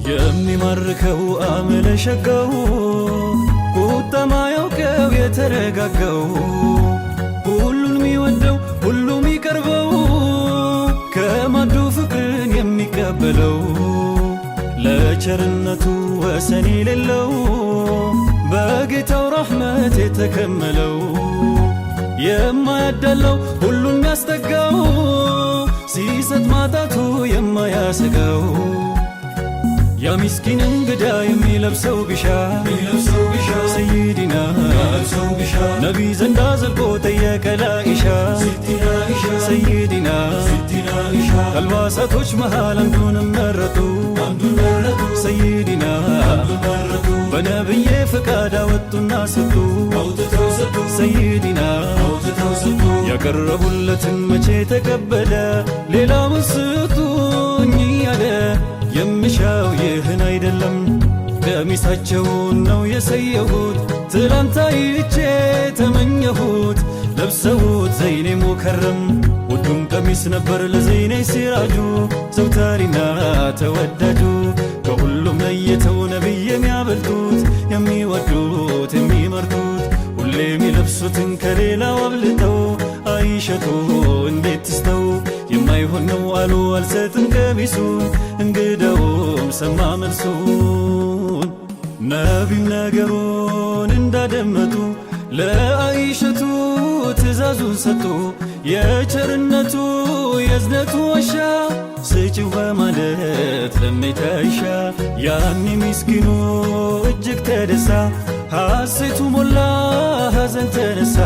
የሚማርከው አመለ ሸጋው ቁጣ ማያውቀው የተረጋጋው ሁሉን የሚወደው ሁሉ የሚቀርበው ከማዱ ፍቅርን የሚቀበለው ለቸርነቱ ወሰን የሌለው በጌታው ረሕመት የተከመለው የማያዳለው ሁሉን የሚያስጠጋው ሲሰጥ ማጣቱ የማያሰጋው ያ ምስኪን እንግዳ የሚለብሰው ቢሻ ሰይዲና ነቢ ዘንዳ ዘልቆ ጠየቀ ለኢሻ ሰይዲና ከአልባሳቶች መሃል አንዱን መረጡ ሰይዲና በነብዬ ፍቃድ አወጡና ሰጡ ሰይዲና ያቀረቡለትን መቼ ተቀበለ ሌላውን ስጡኝ ያለ የምሻው ይህን አይደለም ቀሚሳቸውን ነው የሰየሁት ትላንት አይቼ ተመኘሁት ለብሰውት ዘይኔ ሙከረም ውዱም ቀሚስ ነበር ለዘይኔ ሲራጁ ዘውታሪና ተወዳጁ ከሁሉም ለየተው ነቢይ የሚያበልጡት የሚወዱት የሚመርጡት ሁሌ የሚለብሱትን ከሌላው አብልጠው አይሸቱ እንዴት ትስተው የማይሆን ነው አሉ አልሰጥም ቀሚሱን እንግዳውም ሰማ መልሱን ነቢም ነገሩን እንዳደመጡ ለአይሸቱ ትእዛዙን ሰጡ የቸርነቱ የእዝነቱ ዋሻ ስጪው በማለት ለሚታይሻ ያኔ ምስኪኑ እጅግ ተደሳ ሐሴቱ ሞላ ሐዘን ተነሳ